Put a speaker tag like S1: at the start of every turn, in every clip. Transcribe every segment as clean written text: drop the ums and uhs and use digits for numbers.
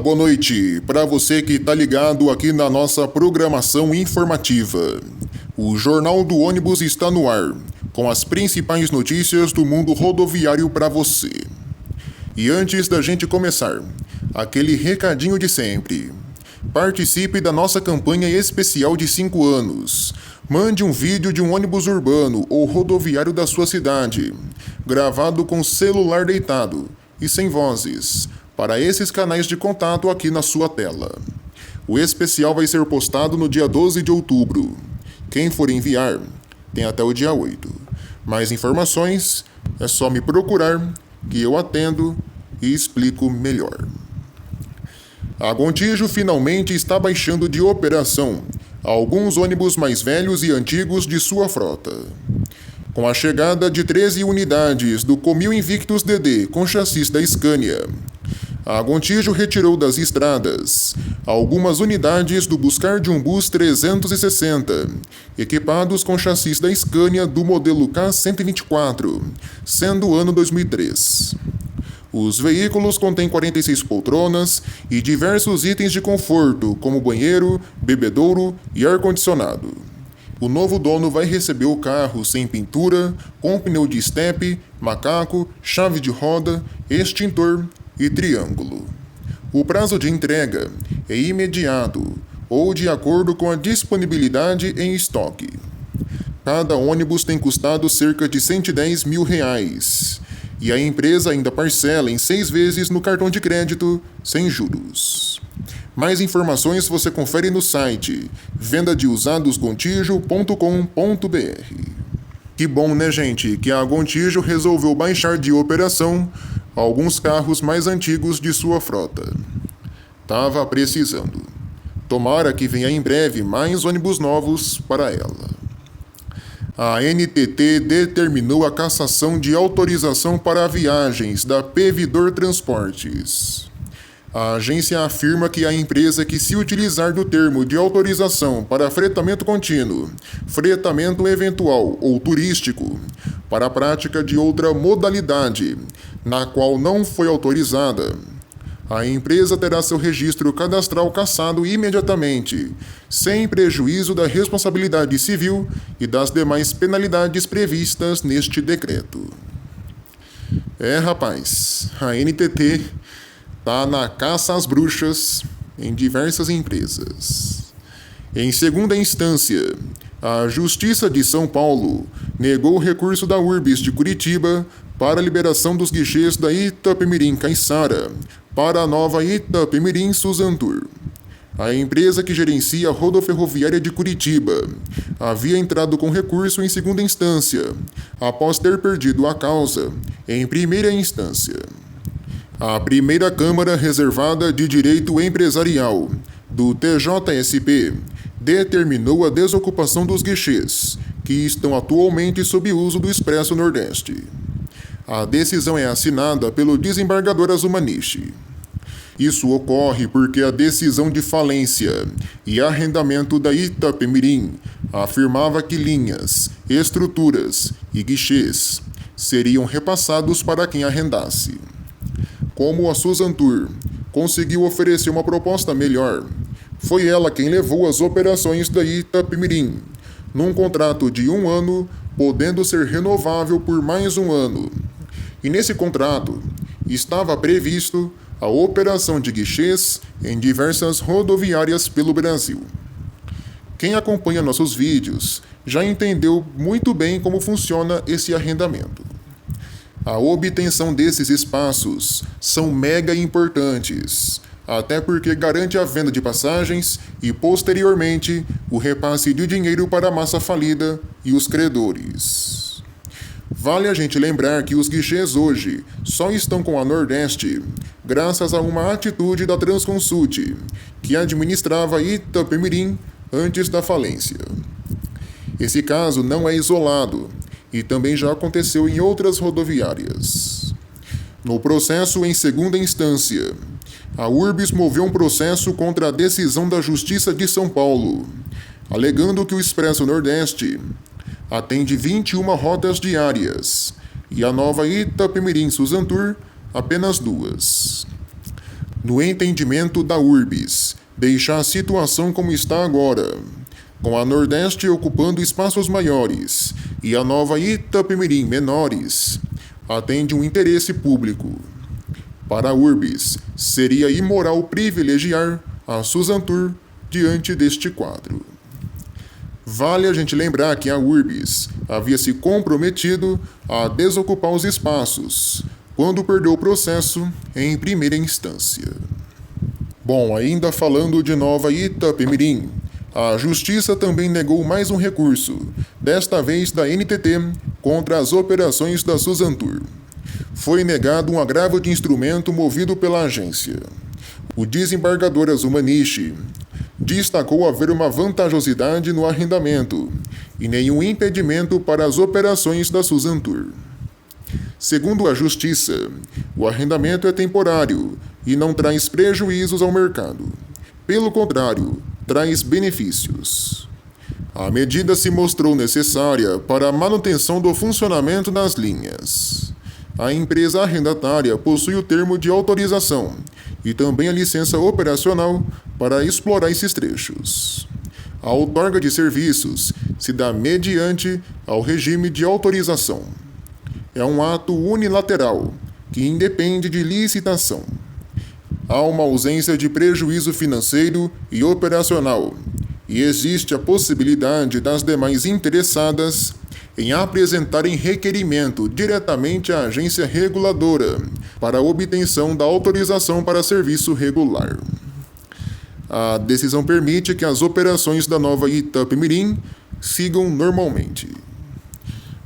S1: boa noite para você que está ligado aqui na nossa programação informativa. O Jornal do Ônibus está no ar, com as principais notícias do mundo rodoviário para você. E antes da gente começar, aquele recadinho de sempre. Participe da nossa campanha especial de 5 anos. Mande um vídeo de um ônibus urbano ou rodoviário da sua cidade, gravado com celular deitado e sem vozes, para esses canais de contato aqui na sua tela. O especial vai ser postado no dia 12 de outubro. Quem for enviar, tem até o dia 8. Mais informações, é só me procurar, que eu atendo e explico melhor. A Gontijo finalmente está baixando de operação alguns ônibus mais velhos e antigos de sua frota. Com a chegada de 13 unidades do Comil Invictus DD com chassis da Scania, a Gontijo retirou das estradas algumas unidades do Buscar de um Bus 360, equipados com chassis da Scania do modelo K124, sendo o ano 2003. Os veículos contêm 46 poltronas e diversos itens de conforto, como banheiro, bebedouro e ar-condicionado. O novo dono vai receber o carro sem pintura, com pneu de estepe, macaco, chave de roda, extintor e triângulo. O prazo de entrega é imediato ou de acordo com a disponibilidade em estoque. Cada ônibus tem custado cerca de R$110 mil. E a empresa ainda parcela em 6 vezes no cartão de crédito, sem juros. Mais informações você confere no site vendadeusadosgontijo.com.br. Que bom, né, gente, que a Gontijo resolveu baixar de operação alguns carros mais antigos de sua frota. Tava precisando. Tomara que venha em breve mais ônibus novos para ela. A NTT determinou a cassação de autorização para viagens da Pevidor Transportes. A agência afirma que a empresa que se utilizar do termo de autorização para fretamento contínuo, fretamento eventual ou turístico, para a prática de outra modalidade, na qual não foi autorizada, a empresa terá seu registro cadastral cassado imediatamente, sem prejuízo da responsabilidade civil e das demais penalidades previstas neste decreto. Rapaz, a NTT tá na caça às bruxas em diversas empresas. Em segunda instância, a Justiça de São Paulo negou o recurso da Urbis de Curitiba para a liberação dos guichês da Itapemirim Caiçara para a nova Itapemirim Suzantur. A empresa que gerencia a rodoferroviária de Curitiba havia entrado com recurso em segunda instância, após ter perdido a causa em primeira instância. A primeira Câmara Reservada de Direito Empresarial do TJSP determinou a desocupação dos guichês, que estão atualmente sob uso do Expresso Nordeste. A decisão é assinada pelo desembargador Azumanishi. Isso ocorre porque a decisão de falência e arrendamento da Itapemirim afirmava que linhas, estruturas e guichês seriam repassados para quem arrendasse. Como a Suzantur conseguiu oferecer uma proposta melhor, foi ela quem levou as operações da Itapemirim, num contrato de 1 ano, podendo ser renovável por mais 1 ano. E nesse contrato estava previsto a operação de guichês em diversas rodoviárias pelo Brasil. Quem acompanha nossos vídeos já entendeu muito bem como funciona esse arrendamento. A obtenção desses espaços são mega importantes, até porque garante a venda de passagens e, posteriormente, o repasse de dinheiro para a massa falida e os credores. Vale a gente lembrar que os guichês hoje só estão com a Nordeste graças a uma atitude da Transconsult, que administrava Itapemirim antes da falência. Esse caso não é isolado e também já aconteceu em outras rodoviárias. No processo em segunda instância, a Urbis moveu um processo contra a decisão da Justiça de São Paulo, alegando que o Expresso Nordeste atende 21 rotas diárias e a nova Itapemirim Suzantur apenas 2. no entendimento da URBS, deixar a situação como está agora, com a Nordeste ocupando espaços maiores e a nova Itapemirim menores, atende um interesse público. Para a URBS, seria imoral privilegiar a Suzantur diante deste quadro. Vale a gente lembrar que a URBS havia se comprometido a desocupar os espaços quando perdeu o processo em primeira instância. Bom, ainda falando de Nova Itapemirim, a Justiça também negou mais um recurso, desta vez da NTT, contra as operações da Suzantur. Foi negado um agravo de instrumento movido pela agência. O desembargador Azumanishi destacou haver uma vantajosidade no arrendamento e nenhum impedimento para as operações da Suzantur. Segundo a Justiça, o arrendamento é temporário e não traz prejuízos ao mercado. Pelo contrário, traz benefícios. A medida se mostrou necessária para a manutenção do funcionamento das linhas. A empresa arrendatária possui o termo de autorização e também a licença operacional para explorar esses trechos. A outorga de serviços se dá mediante ao regime de autorização. É um ato unilateral, que independe de licitação. Há uma ausência de prejuízo financeiro e operacional, e existe a possibilidade das demais interessadas em apresentarem requerimento diretamente à agência reguladora para a obtenção da autorização para serviço regular. A decisão permite que as operações da Nova Itapemirim sigam normalmente.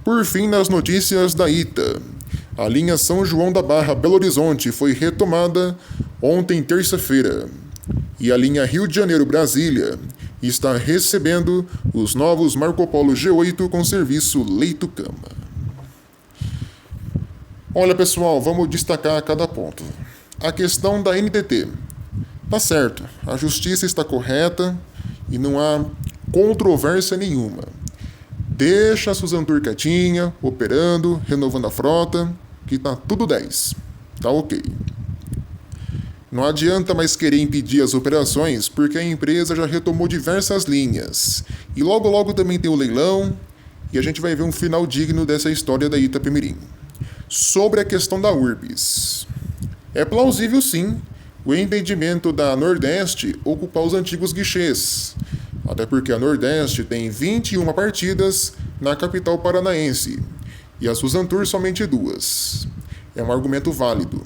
S1: Por fim, nas notícias da ITA, a linha São João da Barra Belo Horizonte foi retomada ontem, terça-feira, e a linha Rio de Janeiro-Brasília está recebendo os novos Marco Polo G8 com serviço leito-cama. Olha, pessoal, vamos destacar cada ponto. A questão da NTT. Tá certo, a justiça está correta e não há controvérsia nenhuma. Deixa a Suzantur quietinha, operando, renovando a frota, que tá tudo 10. Tá ok. Não adianta mais querer impedir as operações, porque a empresa já retomou diversas linhas. E logo logo também tem o leilão, e a gente vai ver um final digno dessa história da Itapemirim. Sobre a questão da URBS. É plausível sim o entendimento da Nordeste ocupar os antigos guichês. Até porque a Nordeste tem 21 partidas na capital paranaense, e a Suzantur somente 2. É um argumento válido.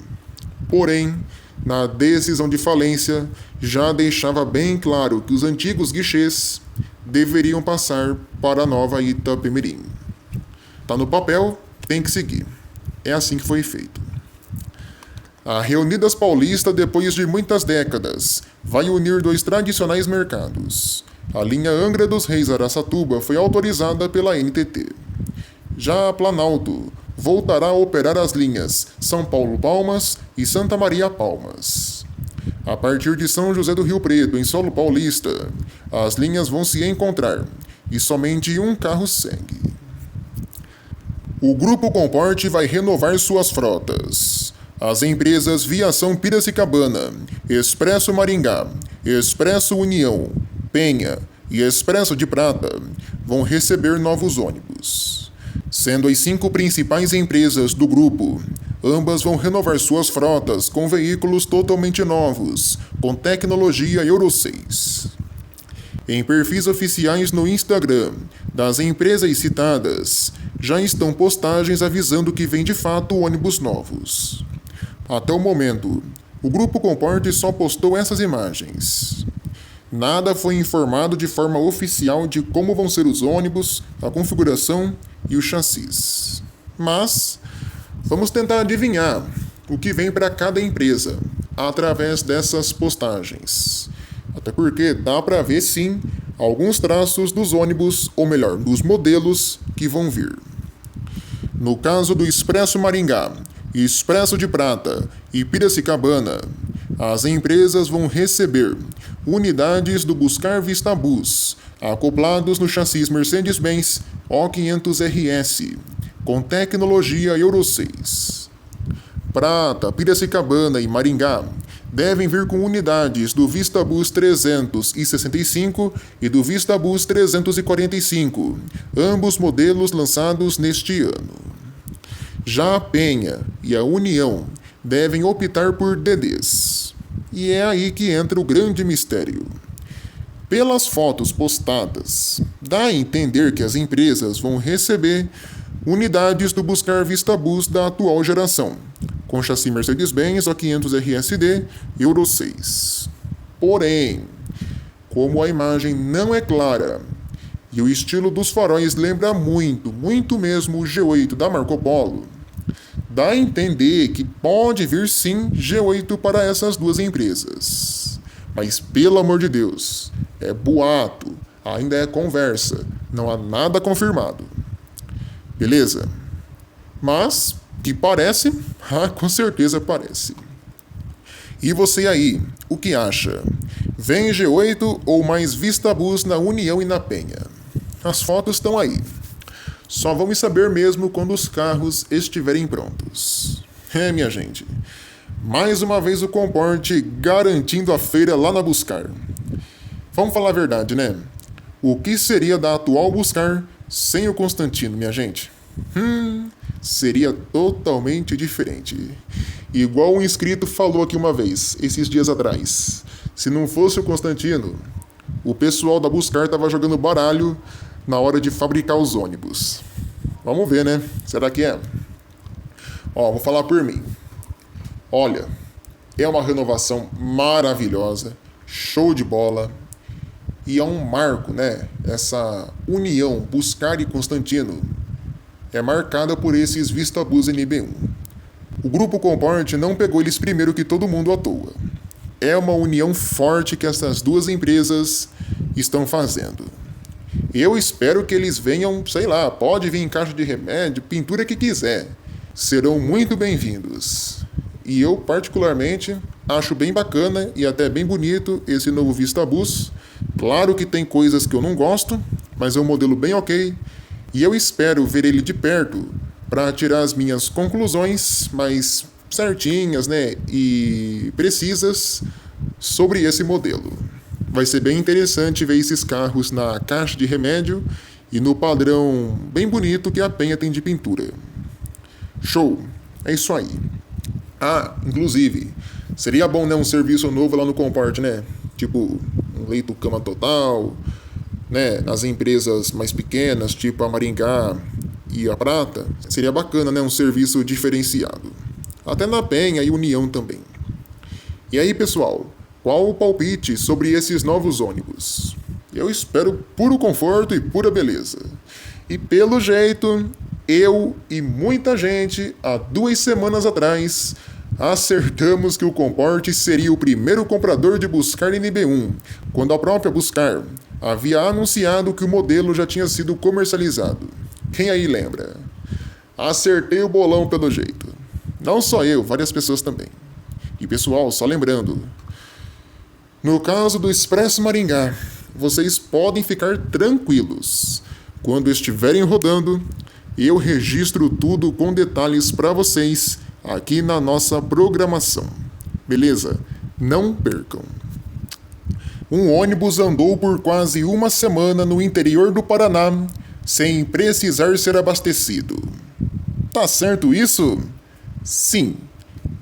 S1: Porém, na decisão de falência, já deixava bem claro que os antigos guichês deveriam passar para a Nova Itapemirim. Tá no papel, tem que seguir. É assim que foi feito. A Reunidas Paulista, depois de muitas décadas, vai unir 2 tradicionais mercados. A linha Angra dos Reis Araçatuba foi autorizada pela NTT. Já a Planalto voltará a operar as linhas São Paulo-Palmas e Santa Maria-Palmas. A partir de São José do Rio Preto, em solo paulista, as linhas vão se encontrar e somente um carro segue. O Grupo Comporte vai renovar suas frotas. As empresas Viação Piracicabana, Expresso Maringá, Expresso União, Penha e Expresso de Prata vão receber novos ônibus. Sendo as 5 principais empresas do grupo, ambas vão renovar suas frotas com veículos totalmente novos, com tecnologia Euro 6. Em perfis oficiais no Instagram das empresas citadas, já estão postagens avisando que vem de fato ônibus novos. Até o momento, o Grupo Comporte só postou essas imagens. Nada foi informado de forma oficial de como vão ser os ônibus, a configuração e o chassis. Mas vamos tentar adivinhar o que vem para cada empresa através dessas postagens. Até porque dá para ver sim alguns traços dos ônibus, ou melhor, dos modelos que vão vir. No caso do Expresso Maringá, Expresso de Prata e Piracicabana, as empresas vão receber unidades do Buscar Vista Bus, acoplados no chassis Mercedes-Benz O500RS, com tecnologia Euro 6. Prata, Piracicabana e Maringá devem vir com unidades do VistaBus 365 e do VistaBus 345, ambos modelos lançados neste ano. Já a Penha e a União devem optar por DDs. E é aí que entra o grande mistério. Pelas fotos postadas, dá a entender que as empresas vão receber unidades do Buscar VistaBus da atual geração, com chassi Mercedes-Benz A500 RSD Euro 6. Porém, como a imagem não é clara e o estilo dos faróis lembra muito mesmo o G8 da Marco Polo, dá a entender que pode vir sim G8 para essas duas empresas. Mas pelo amor de Deus, é boato, ainda é conversa, não há nada confirmado. Beleza? Mas, que parece, com certeza parece. E você aí, o que acha? Vem G8 ou mais VistaBus na União e na Penha? As fotos estão aí. Só vamos saber mesmo quando os carros estiverem prontos. Minha gente, mais uma vez o Comporte garantindo a feira lá na Buscar. Vamos falar a verdade, né? O que seria da atual Buscar sem o Constantino, minha gente? Seria totalmente diferente. Igual um inscrito falou aqui uma vez, esses dias atrás. Se não fosse o Constantino, o pessoal da Buscar estava jogando baralho na hora de fabricar os ônibus. Vamos ver, né? Será que é? Vou falar por mim. Olha, é uma renovação maravilhosa, show de bola. E é um marco, né? Essa união Buscar e Constantino é marcada por esses VistaBus NB1. O Grupo Comporte não pegou eles primeiro que todo mundo à toa. É uma união forte que essas duas empresas estão fazendo. Eu espero que eles venham, pode vir em caixa de remédio, pintura que quiser. Serão muito bem-vindos. E eu, particularmente, acho bem bacana e até bem bonito esse novo VistaBus. Claro que tem coisas que eu não gosto, mas é um modelo bem ok. E eu espero ver ele de perto para tirar as minhas conclusões mais certinhas, né, e precisas sobre esse modelo. Vai ser bem interessante ver esses carros na caixa de remédio e no padrão bem bonito que a Penha tem de pintura. Show! É isso aí. Inclusive, seria bom, né, um serviço novo lá no Comporte, né? Tipo, um leito-cama total, né? Nas empresas mais pequenas, tipo a Maringá e a Prata, seria bacana, né? Um serviço diferenciado. Até na Penha e União também. E aí, pessoal, qual o palpite sobre esses novos ônibus? Eu espero puro conforto e pura beleza. E pelo jeito, eu e muita gente, há 2 semanas atrás, acertamos que o Comporte seria o primeiro comprador de Buscar NB1, quando a própria Buscar havia anunciado que o modelo já tinha sido comercializado. Quem aí lembra? Acertei o bolão pelo jeito. Não só eu, várias pessoas também. E pessoal, só lembrando, no caso do Expresso Maringá, vocês podem ficar tranquilos. Quando estiverem rodando, eu registro tudo com detalhes para vocês aqui na nossa programação. Beleza? Não percam. Um ônibus andou por quase 1 semana no interior do Paraná sem precisar ser abastecido. Tá certo isso? Sim.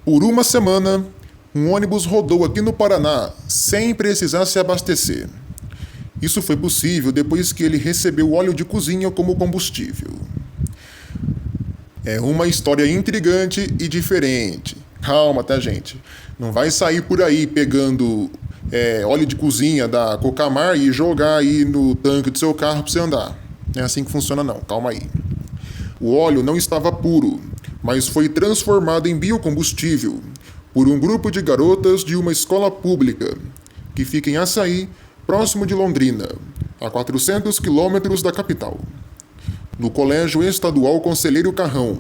S1: Por 1 semana, um ônibus rodou aqui no Paraná sem precisar se abastecer. Isso foi possível depois que ele recebeu óleo de cozinha como combustível. É uma história intrigante e diferente. Calma, tá, gente? Não vai sair por aí pegando óleo de cozinha da Cocamar e jogar aí no tanque do seu carro para você andar. Não é assim que funciona, não. Calma aí. O óleo não estava puro, mas foi transformado em biocombustível por um grupo de garotas de uma escola pública que fica em Açaí, próximo de Londrina, a 400 quilômetros da capital. No Colégio Estadual Conselheiro Carrão,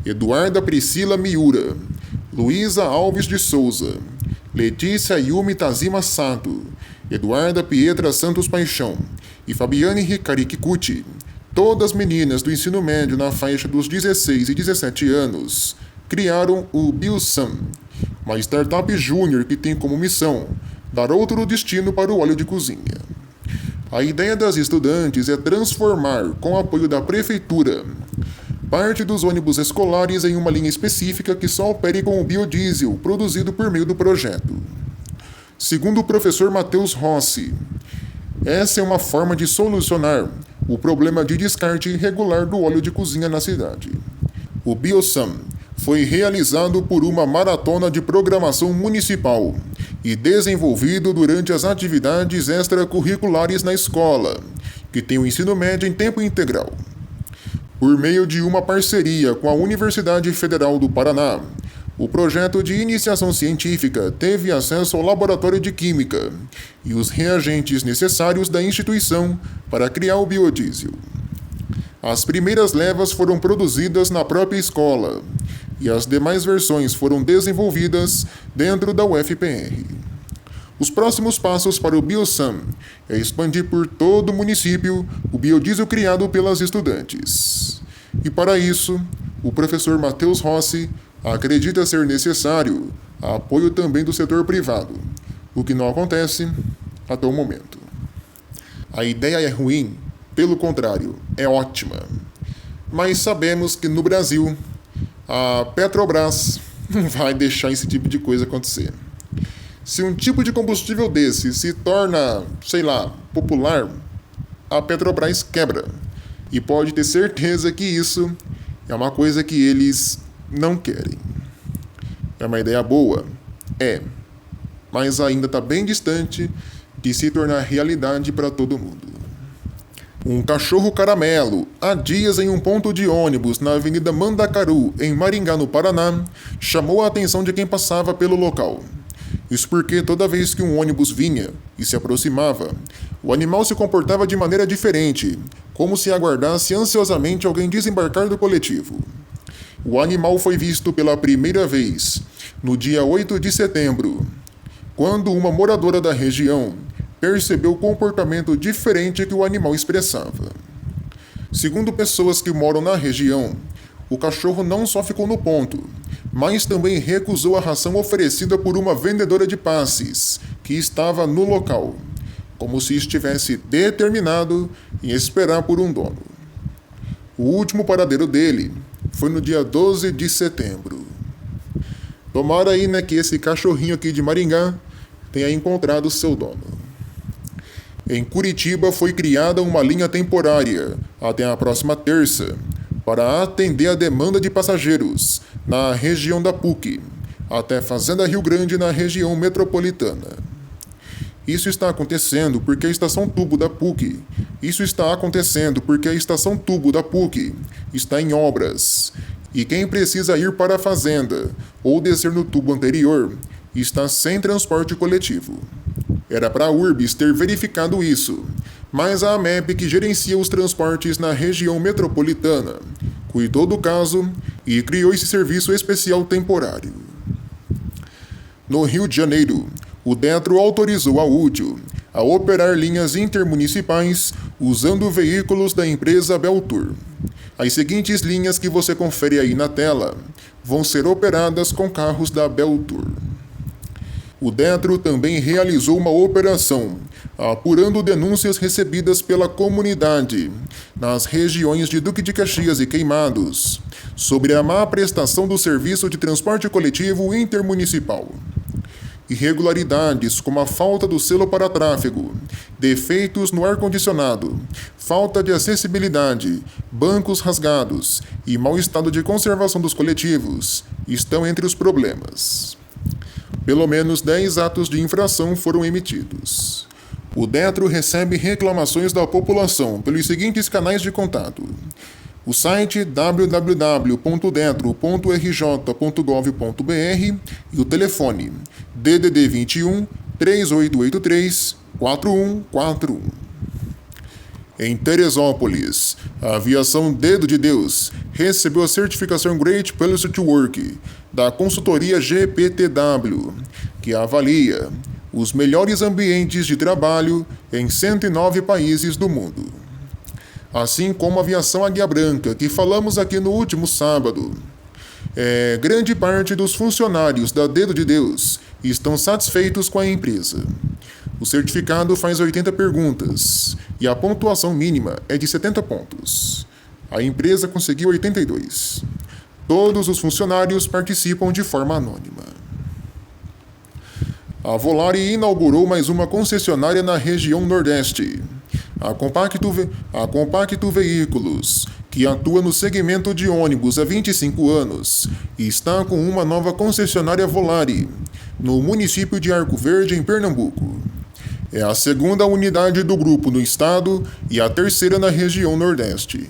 S1: Eduarda Priscila Miura, Luísa Alves de Souza, Letícia Yumi Tazima Sato, Eduarda Pietra Santos Paixão e Fabiane Ricari Kikuchi, todas meninas do ensino médio na faixa dos 16 e 17 anos, criaram o BioSam, uma startup júnior que tem como missão dar outro destino para o óleo de cozinha. A ideia das estudantes é transformar, com apoio da prefeitura, parte dos ônibus escolares em uma linha específica que só opere com o biodiesel produzido por meio do projeto. Segundo o professor Matheus Rossi, essa é uma forma de solucionar o problema de descarte irregular do óleo de cozinha na cidade. O BioSam foi realizado por uma maratona de programação municipal e desenvolvido durante as atividades extracurriculares na escola, que tem o ensino médio em tempo integral. Por meio de uma parceria com a Universidade Federal do Paraná, o projeto de iniciação científica teve acesso ao laboratório de química e os reagentes necessários da instituição para criar o biodiesel. As primeiras levas foram produzidas na própria escola e as demais versões foram desenvolvidas dentro da UFPR. Os próximos passos para o BioSam é expandir por todo o município o biodiesel criado pelas estudantes. E para isso, o professor Matheus Rossi acredita ser necessário apoio também do setor privado, o que não acontece até o momento. A ideia é ruim, pelo contrário, é ótima. Mas sabemos que no Brasil, a Petrobras não vai deixar esse tipo de coisa acontecer. Se um tipo de combustível desse se torna, popular, a Petrobras quebra. E pode ter certeza que isso é uma coisa que eles não querem. É uma ideia boa? É. Mas ainda está bem distante de se tornar realidade para todo mundo. Um cachorro caramelo, há dias em um ponto de ônibus na Avenida Mandacaru, em Maringá, no Paraná, chamou a atenção de quem passava pelo local. Isso porque toda vez que um ônibus vinha e se aproximava, o animal se comportava de maneira diferente, como se aguardasse ansiosamente alguém desembarcar do coletivo. O animal foi visto pela primeira vez no dia 8 de setembro, quando uma moradora da região percebeu o comportamento diferente que o animal expressava. Segundo pessoas que moram na região, o cachorro não só ficou no ponto, mas também recusou a ração oferecida por uma vendedora de passes, que estava no local, como se estivesse determinado em esperar por um dono. O último paradeiro dele foi no dia 12 de setembro. Tomara aí, que esse cachorrinho aqui de Maringá tenha encontrado seu dono. Em Curitiba foi criada uma linha temporária até a próxima terça para atender a demanda de passageiros na região da PUC, até Fazenda Rio Grande na região metropolitana. Isso está acontecendo porque a estação tubo da PUC está em obras. E quem precisa ir para a fazenda ou descer no tubo anterior está sem transporte coletivo. Era para a URBS ter verificado isso, mas a AMEP, que gerencia os transportes na região metropolitana, cuidou do caso e criou esse serviço especial temporário. No Rio de Janeiro, o Detro autorizou a UTIO a operar linhas intermunicipais usando veículos da empresa Beltur. As seguintes linhas que você confere aí na tela vão ser operadas com carros da Beltur. O Detro também realizou uma operação apurando denúncias recebidas pela comunidade nas regiões de Duque de Caxias e Queimados sobre a má prestação do serviço de transporte coletivo intermunicipal. Irregularidades como a falta do selo para tráfego, defeitos no ar-condicionado, falta de acessibilidade, bancos rasgados e mau estado de conservação dos coletivos estão entre os problemas. Pelo menos 10 atos de infração foram emitidos. O Detro recebe reclamações da população pelos seguintes canais de contato: o site www.detro.rj.gov.br e o telefone DDD 21 3883 4141. Em Teresópolis, a aviação Dedo de Deus recebeu a certificação Great Place to Work da consultoria GPTW, que avalia os melhores ambientes de trabalho em 109 países do mundo. Assim como a aviação Águia Branca, que falamos aqui no último sábado. Grande parte dos funcionários da Dedo de Deus estão satisfeitos com a empresa. O certificado faz 80 perguntas e a pontuação mínima é de 70 pontos. A empresa conseguiu 82. Todos os funcionários participam de forma anônima. A Volare inaugurou mais uma concessionária na região Nordeste. A Compacto Veículos, que atua no segmento de ônibus há 25 anos, está com uma nova concessionária Volare, no município de Arco Verde, em Pernambuco. É a segunda unidade do grupo no estado e a terceira na região Nordeste.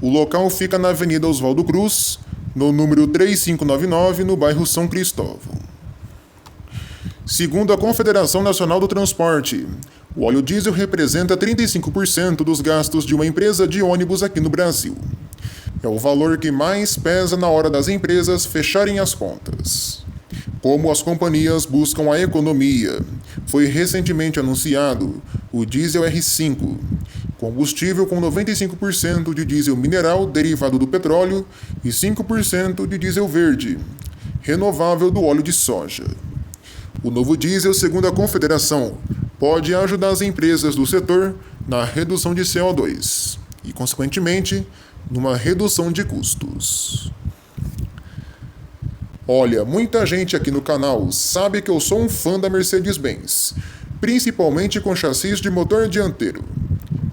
S1: O local fica na Avenida Oswaldo Cruz, no número 3599, no bairro São Cristóvão. Segundo a Confederação Nacional do Transporte, o óleo diesel representa 35% dos gastos de uma empresa de ônibus aqui no Brasil. É o valor que mais pesa na hora das empresas fecharem as contas. Como as companhias buscam a economia, foi recentemente anunciado o diesel R5, combustível com 95% de diesel mineral derivado do petróleo e 5% de diesel verde, renovável do óleo de soja. O novo diesel, segundo a Confederação, pode ajudar as empresas do setor na redução de CO2 e, consequentemente, numa redução de custos. Olha, muita gente aqui no canal sabe que eu sou um fã da Mercedes-Benz, principalmente com chassis de motor dianteiro.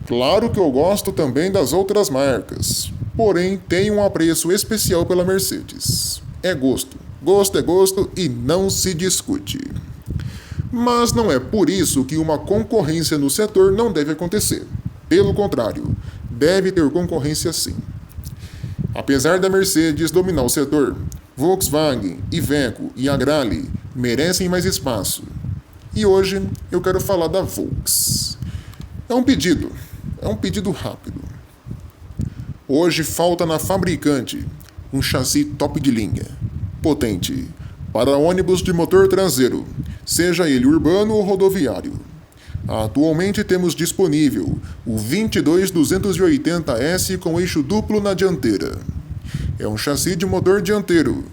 S1: Claro que eu gosto também das outras marcas, porém tenho um apreço especial pela Mercedes. É gosto. Gosto é gosto e não se discute. Mas não é por isso que uma concorrência no setor não deve acontecer. Pelo contrário, deve ter concorrência sim. Apesar da Mercedes dominar o setor, Volkswagen, Iveco e Agrale merecem mais espaço. E hoje eu quero falar da Volks. É um pedido rápido. Hoje falta na fabricante um chassi top de linha, potente, para ônibus de motor traseiro, seja ele urbano ou rodoviário. Atualmente temos disponível o 22280S com eixo duplo na dianteira. É um chassi de motor dianteiro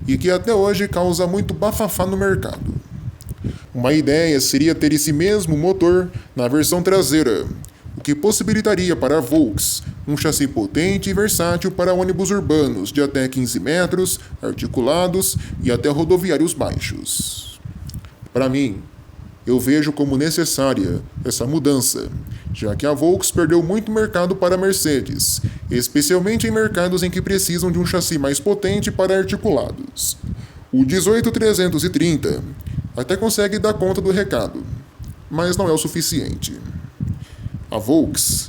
S1: e que até hoje causa muito bafafá no mercado. Uma ideia seria ter esse mesmo motor na versão traseira, o que possibilitaria para a Volks um chassi potente e versátil para ônibus urbanos de até 15 metros, articulados e até rodoviários baixos. Para mim, eu vejo como necessária essa mudança, já que a Volks perdeu muito mercado para a Mercedes, especialmente em mercados em que precisam de um chassi mais potente para articulados. O 18330 até consegue dar conta do recado, mas não é o suficiente. A Volks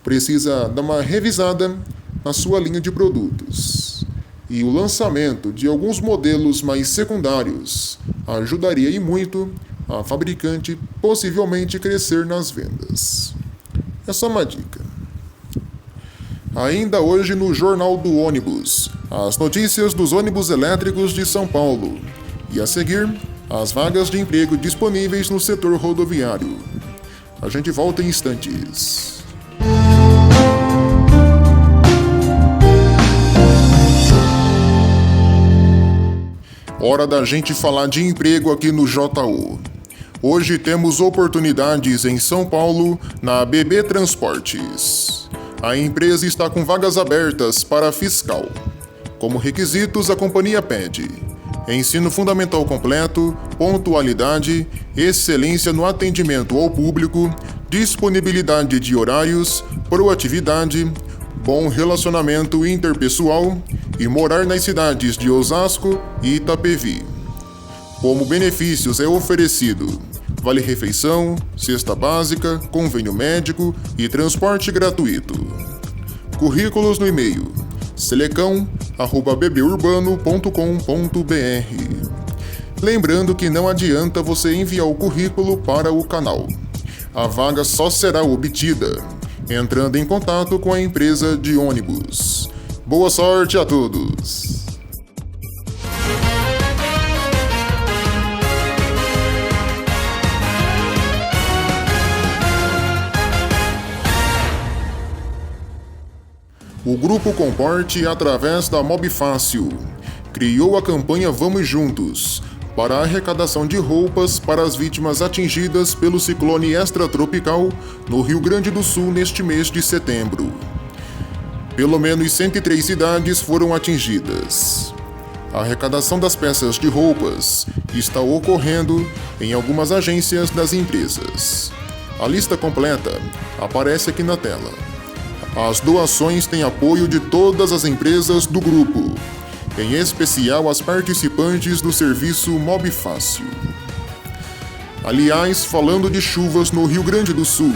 S1: precisa dar uma revisada na sua linha de produtos, e o lançamento de alguns modelos mais secundários ajudaria e muito a fabricante possivelmente crescer nas vendas. É só uma dica. Ainda hoje no Jornal do Ônibus, as notícias dos ônibus elétricos de São Paulo. E a seguir, as vagas de emprego disponíveis no setor rodoviário. A gente volta em instantes. Hora da gente falar de emprego aqui no JU. Hoje temos oportunidades em São Paulo na BB Transportes. A empresa está com vagas abertas para fiscal. Como requisitos, a companhia pede ensino fundamental completo, pontualidade, excelência no atendimento ao público, disponibilidade de horários, proatividade, bom relacionamento interpessoal e morar nas cidades de Osasco e Itapevi. Como benefícios é oferecido vale-refeição, cesta básica, convênio médico e transporte gratuito. Currículos no e-mail selecão@bburbano.com.br. Lembrando que não adianta você enviar o currículo para o canal. A vaga só será obtida entrando em contato com a empresa de ônibus. Boa sorte a todos! O Grupo Comporte, através da Mobfácil, criou a campanha Vamos Juntos, para a arrecadação de roupas para as vítimas atingidas pelo ciclone extratropical no Rio Grande do Sul neste mês de setembro. Pelo menos 103 cidades foram atingidas. A arrecadação das peças de roupas está ocorrendo em algumas agências das empresas. A lista completa aparece aqui na tela. As doações têm apoio de todas as empresas do grupo, em especial as participantes do serviço Mobfácil. Aliás, falando de chuvas no Rio Grande do Sul,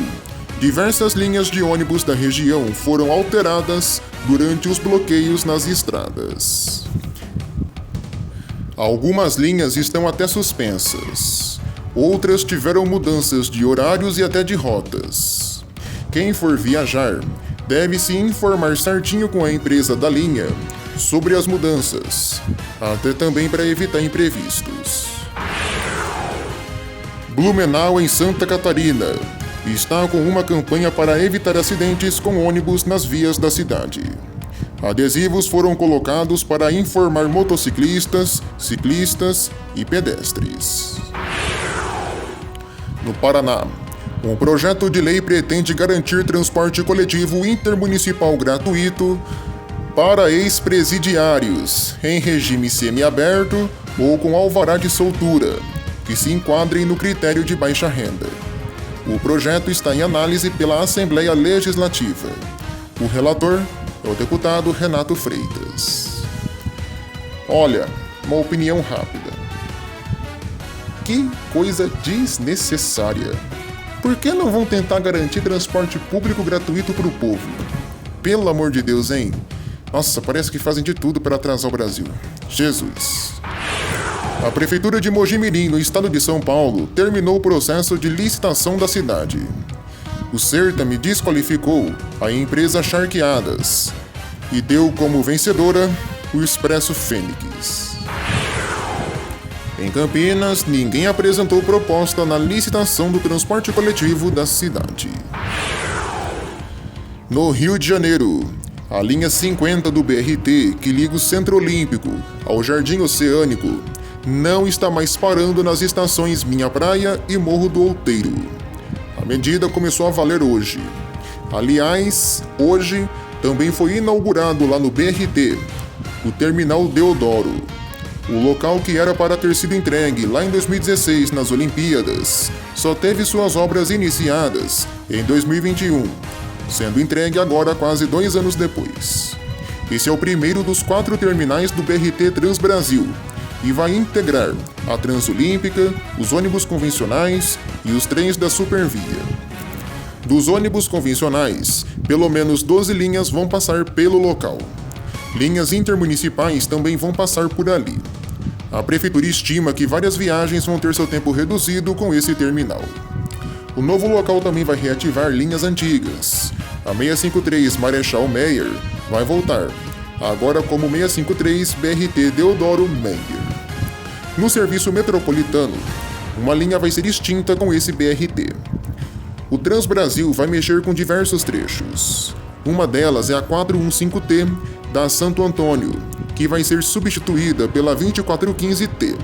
S1: diversas linhas de ônibus da região foram alteradas durante os bloqueios nas estradas. Algumas linhas estão até suspensas. Outras tiveram mudanças de horários e até de rotas. Quem for viajar deve se informar certinho com a empresa da linha sobre as mudanças, até também para evitar imprevistos. Blumenau, em Santa Catarina, está com uma campanha para evitar acidentes com ônibus nas vias da cidade. Adesivos foram colocados para informar motociclistas, ciclistas e pedestres. No Paraná, um projeto de lei pretende garantir transporte coletivo intermunicipal gratuito para ex-presidiários em regime semiaberto ou com alvará de soltura, que se enquadrem no critério de baixa renda. O projeto está em análise pela Assembleia Legislativa. O relator é o deputado Renato Freitas. Olha, uma opinião rápida. Que coisa desnecessária. Por que não vão tentar garantir transporte público gratuito para o povo? Pelo amor de Deus, hein? Nossa, parece que fazem de tudo para atrasar o Brasil. Jesus. A Prefeitura de Mojimirim, no estado de São Paulo, terminou o processo de licitação da cidade. O certame desqualificou a empresa Charqueadas e deu como vencedora o Expresso Fênix. Em Campinas, ninguém apresentou proposta na licitação do transporte coletivo da cidade. No Rio de Janeiro, a linha 50 do BRT, que liga o Centro Olímpico ao Jardim Oceânico, não está mais parando nas estações Minha Praia e Morro do Outeiro. A medida começou a valer hoje. Aliás, hoje também foi inaugurado lá no BRT o Terminal Deodoro. O local que era para ter sido entregue lá em 2016 nas Olimpíadas só teve suas obras iniciadas em 2021, sendo entregue agora quase 2 anos depois. Esse é o primeiro dos 4 terminais do BRT Transbrasil e vai integrar a Transolímpica, os ônibus convencionais e os trens da Supervia. Dos ônibus convencionais, pelo menos 12 linhas vão passar pelo local. Linhas intermunicipais também vão passar por ali. A Prefeitura estima que várias viagens vão ter seu tempo reduzido com esse terminal. O novo local também vai reativar linhas antigas. A 653 Marechal Meyer vai voltar, agora como 653 BRT Deodoro Meyer. No serviço metropolitano, uma linha vai ser extinta com esse BRT. O Transbrasil vai mexer com diversos trechos. Uma delas é a 415T da Santo Antônio, que vai ser substituída pela 2415T.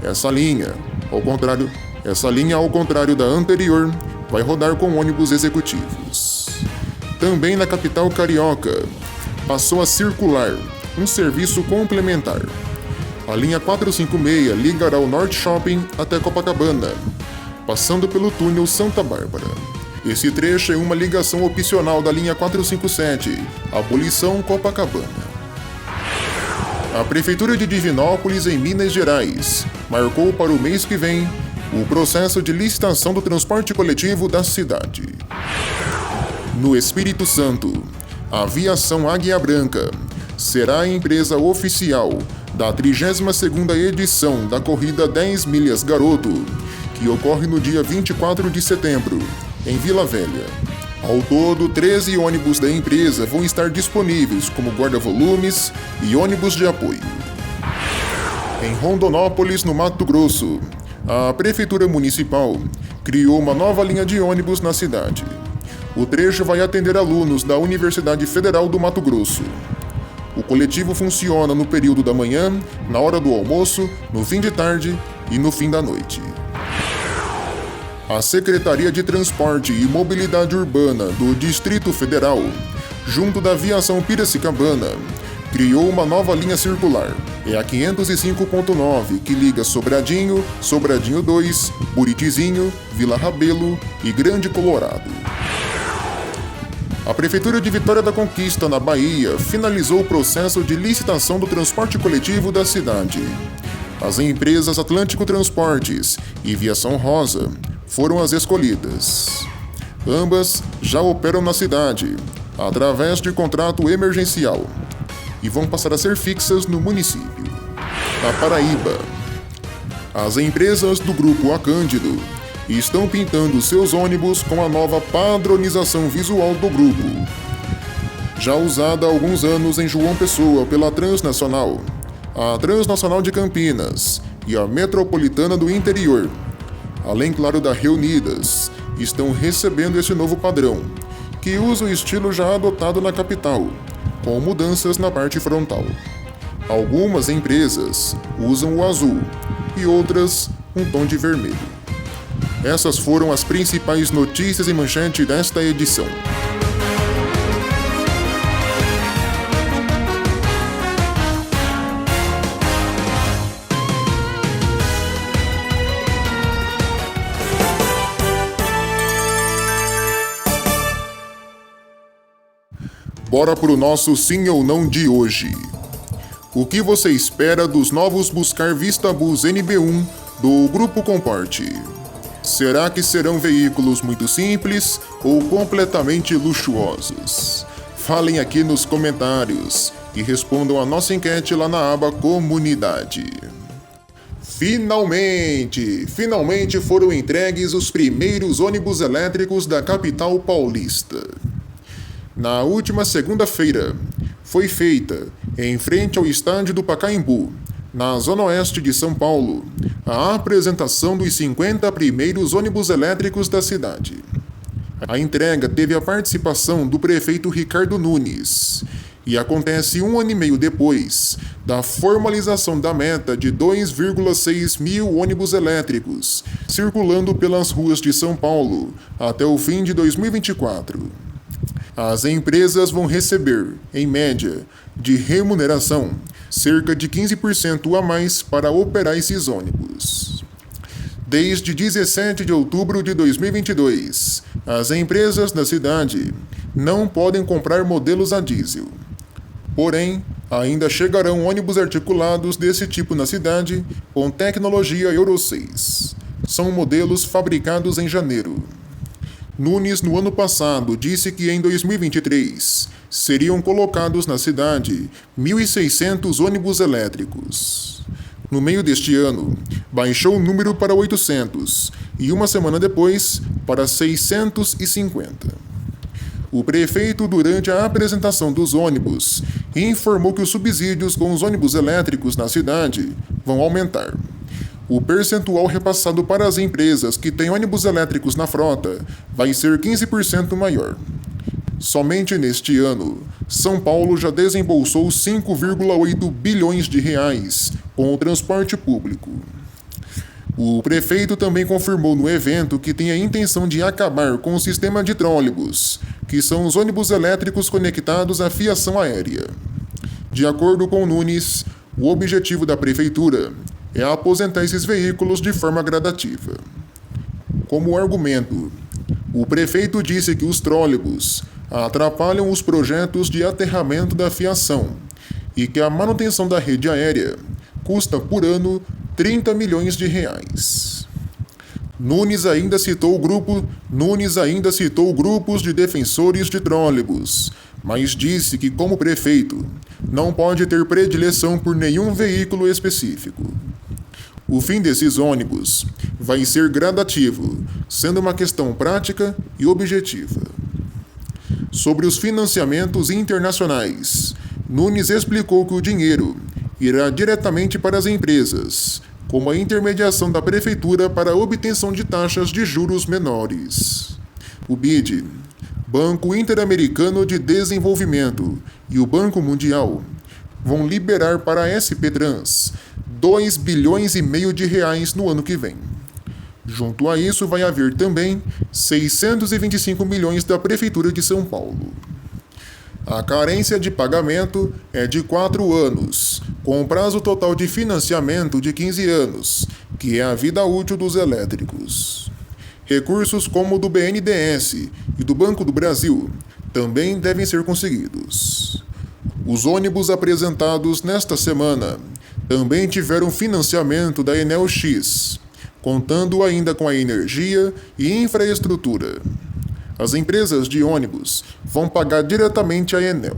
S1: Essa linha, ao contrário da anterior, vai rodar com ônibus executivos. Também na capital carioca, passou a circular um serviço complementar. A linha 456 ligará o Norte Shopping até Copacabana, passando pelo túnel Santa Bárbara. Esse trecho é uma ligação opcional da linha 457, Abolição Copacabana. A Prefeitura de Divinópolis, em Minas Gerais, marcou para o mês que vem o processo de licitação do transporte coletivo da cidade. No Espírito Santo, a Aviação Águia Branca será a empresa oficial da 32ª edição da Corrida 10 Milhas Garoto, que ocorre no dia 24 de setembro, em Vila Velha. Ao todo, 13 ônibus da empresa vão estar disponíveis como guarda-volumes e ônibus de apoio. Em Rondonópolis, no Mato Grosso, a Prefeitura Municipal criou uma nova linha de ônibus na cidade. O trecho vai atender alunos da Universidade Federal do Mato Grosso. O coletivo funciona no período da manhã, na hora do almoço, no fim de tarde e no fim da noite. A Secretaria de Transporte e Mobilidade Urbana do Distrito Federal, junto da Aviação Piracicabana, criou uma nova linha circular. É a 505.9, que liga Sobradinho, Sobradinho 2, Buritizinho, Vila Rabelo e Grande Colorado. A Prefeitura de Vitória da Conquista, na Bahia, finalizou o processo de licitação do transporte coletivo da cidade. As empresas Atlântico Transportes e Viação Rosa foram as escolhidas. Ambas já operam na cidade, através de contrato emergencial, e vão passar a ser fixas no município. Na Paraíba, as empresas do Grupo A Cândido estão pintando seus ônibus com a nova padronização visual do grupo, já usada há alguns anos em João Pessoa pela Transnacional, a Transnacional de Campinas e a Metropolitana do Interior, além, claro, da Reunidas, estão recebendo esse novo padrão, que usa o estilo já adotado na capital, com mudanças na parte frontal. Algumas empresas usam o azul e outras um tom de vermelho. Essas foram as principais notícias em manchete desta edição. Bora pro nosso sim ou não de hoje. O que você espera dos novos Buscar Vista Bus NB1 do Grupo Comporte? Será que serão veículos muito simples ou completamente luxuosos? Falem aqui nos comentários e respondam a nossa enquete lá na aba Comunidade. Finalmente foram entregues os primeiros ônibus elétricos da capital paulista. Na última segunda-feira, foi feita, em frente ao estádio do Pacaembu, na zona oeste de São Paulo, a apresentação dos 50 primeiros ônibus elétricos da cidade. A entrega teve a participação do prefeito Ricardo Nunes e acontece 1 ano e meio depois da formalização da meta de 2,6 mil ônibus elétricos circulando pelas ruas de São Paulo até o fim de 2024. As empresas vão receber, em média, de remuneração, cerca de 15% a mais para operar esses ônibus. Desde 17 de outubro de 2022, as empresas da cidade não podem comprar modelos a diesel. Porém, ainda chegarão ônibus articulados desse tipo na cidade com tecnologia Euro 6. São modelos fabricados em janeiro. Nunes, no ano passado, disse que em 2023 seriam colocados na cidade 1.600 ônibus elétricos. No meio deste ano, baixou o número para 800 e uma semana depois para 650. O prefeito, durante a apresentação dos ônibus, informou que os subsídios com os ônibus elétricos na cidade vão aumentar. O percentual repassado para as empresas que têm ônibus elétricos na frota vai ser 15% maior. Somente neste ano, São Paulo já desembolsou 5,8 bilhões de reais com o transporte público. O prefeito também confirmou no evento que tem a intenção de acabar com o sistema de trólebus, que são os ônibus elétricos conectados à fiação aérea. De acordo com Nunes, o objetivo da prefeitura é aposentar esses veículos de forma gradativa. Como argumento, o prefeito disse que os trólebus atrapalham os projetos de aterramento da fiação e que a manutenção da rede aérea custa por ano 30 milhões de reais. Nunes ainda citou grupos de defensores de trólebus, mas disse que, como prefeito, não pode ter predileção por nenhum veículo específico. O fim desses ônibus vai ser gradativo, sendo uma questão prática e objetiva. Sobre os financiamentos internacionais, Nunes explicou que o dinheiro irá diretamente para as empresas, como a intermediação da prefeitura para a obtenção de taxas de juros menores. O BID, Banco Interamericano de Desenvolvimento, e o Banco Mundial vão liberar para a SP Trans 2,5 bilhões de reais no ano que vem. Junto a isso, vai haver também 625 milhões da Prefeitura de São Paulo. A carência de pagamento é de 4 anos, com prazo total de financiamento de 15 anos, que é a vida útil dos elétricos. Recursos como o do BNDES e do Banco do Brasil também devem ser conseguidos. Os ônibus apresentados nesta semana também tiveram financiamento da Enel X, contando ainda com a energia e infraestrutura. As empresas de ônibus vão pagar diretamente à Enel.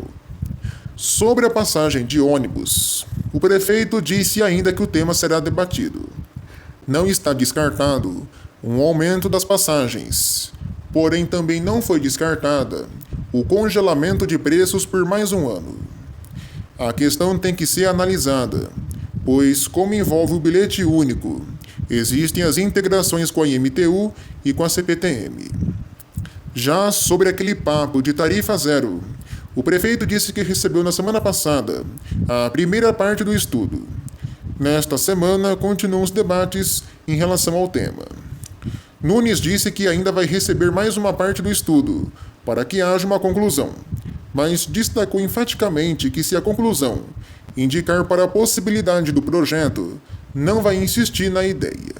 S1: Sobre a passagem de ônibus, o prefeito disse ainda que o tema será debatido. Não está descartado um aumento das passagens, porém também não foi descartada o congelamento de preços por mais um ano. A questão tem que ser analisada, pois, como envolve o bilhete único, existem as integrações com a IMTU e com a CPTM. Já sobre aquele papo de tarifa zero, o prefeito disse que recebeu na semana passada a primeira parte do estudo. Nesta semana, continuam os debates em relação ao tema. Nunes disse que ainda vai receber mais uma parte do estudo, para que haja uma conclusão, mas destacou enfaticamente que se a conclusão indicar para a possibilidade do projeto, não vai insistir na ideia.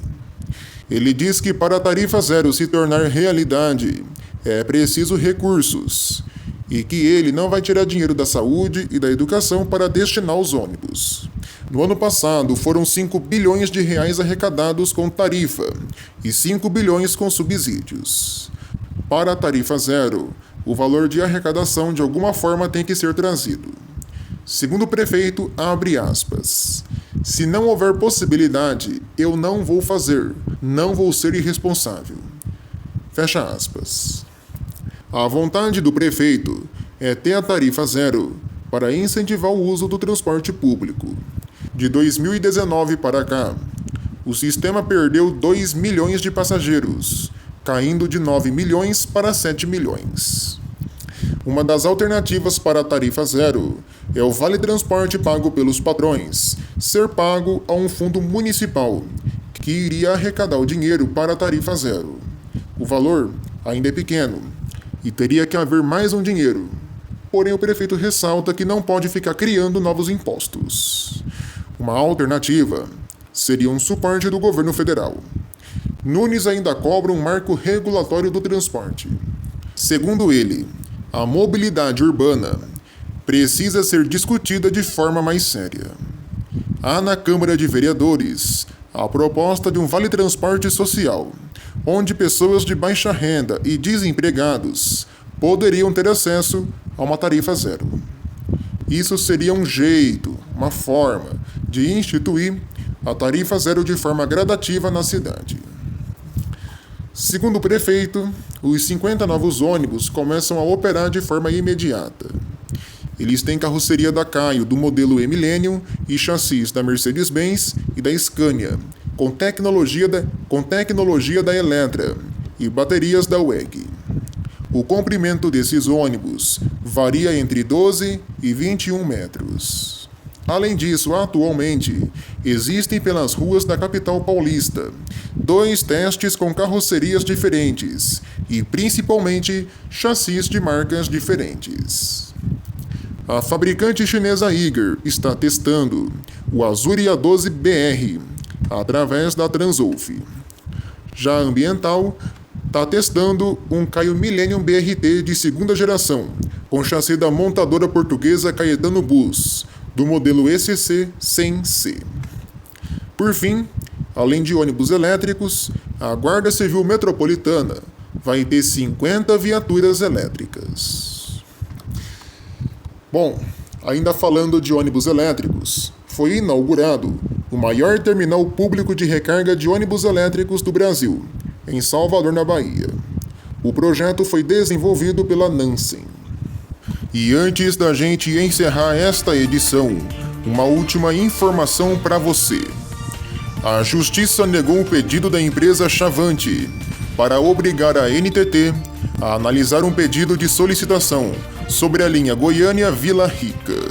S1: Ele diz que para a tarifa zero se tornar realidade, é preciso recursos, e que ele não vai tirar dinheiro da saúde e da educação para destinar aos ônibus. No ano passado, foram 5 bilhões de reais arrecadados com tarifa e 5 bilhões com subsídios. Para a tarifa zero, o valor de arrecadação de alguma forma tem que ser trazido. Segundo o prefeito, abre aspas, se não houver possibilidade, eu não vou fazer, não vou ser irresponsável. Fecha aspas. A vontade do prefeito é ter a tarifa zero para incentivar o uso do transporte público. De 2019 para cá, o sistema perdeu 2 milhões de passageiros, caindo de 9 milhões para 7 milhões. Uma das alternativas para a tarifa zero é o vale transporte pago pelos patrões ser pago a um fundo municipal, que iria arrecadar o dinheiro para a tarifa zero. O valor ainda é pequeno e teria que haver mais um dinheiro. Porém, o prefeito ressalta que não pode ficar criando novos impostos. Uma alternativa seria um suporte do governo federal. Nunes ainda cobra um marco regulatório do transporte. Segundo ele, a mobilidade urbana precisa ser discutida de forma mais séria. Há na Câmara de Vereadores a proposta de um vale-transporte social, onde pessoas de baixa renda e desempregados poderiam ter acesso a uma tarifa zero. Isso seria um jeito, uma forma de instituir a tarifa zero de forma gradativa na cidade. Segundo o prefeito, os 50 novos ônibus começam a operar de forma imediata. Eles têm carroceria da Caio do modelo E-Millennium e chassis da Mercedes-Benz e da Scania, com tecnologia da Electra e baterias da WEG. O comprimento desses ônibus varia entre 12 e 21 metros. Além disso, atualmente, existem pelas ruas da capital paulista 2 testes com carrocerias diferentes e, principalmente, chassis de marcas diferentes. A fabricante chinesa Eager está testando o Azuri A12BR através da Transolf. Já a Ambiental está testando um Caio Millennium BRT de segunda geração, com chassi da montadora portuguesa Caetano Bus, do modelo ECC 100C. Por fim, além de ônibus elétricos, a Guarda Civil Metropolitana vai ter 50 viaturas elétricas. Bom, ainda falando de ônibus elétricos, foi inaugurado o maior terminal público de recarga de ônibus elétricos do Brasil, em Salvador, na Bahia. O projeto foi desenvolvido pela Nansen. E antes da gente encerrar esta edição, uma última informação para você. A Justiça negou o pedido da empresa Chavante para obrigar a NTT a analisar um pedido de solicitação sobre a linha Goiânia-Vila Rica.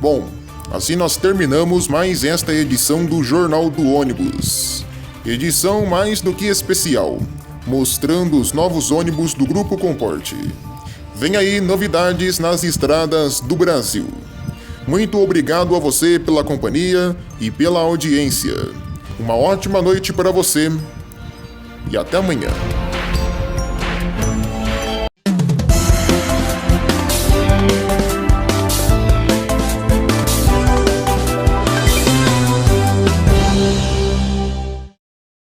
S1: Bom, assim nós terminamos mais esta edição do Jornal do Ônibus. Edição mais do que especial, mostrando os novos ônibus do Grupo Comporte. Vem aí novidades nas estradas do Brasil. Muito obrigado a você pela companhia e pela audiência. Uma ótima noite para você e até amanhã.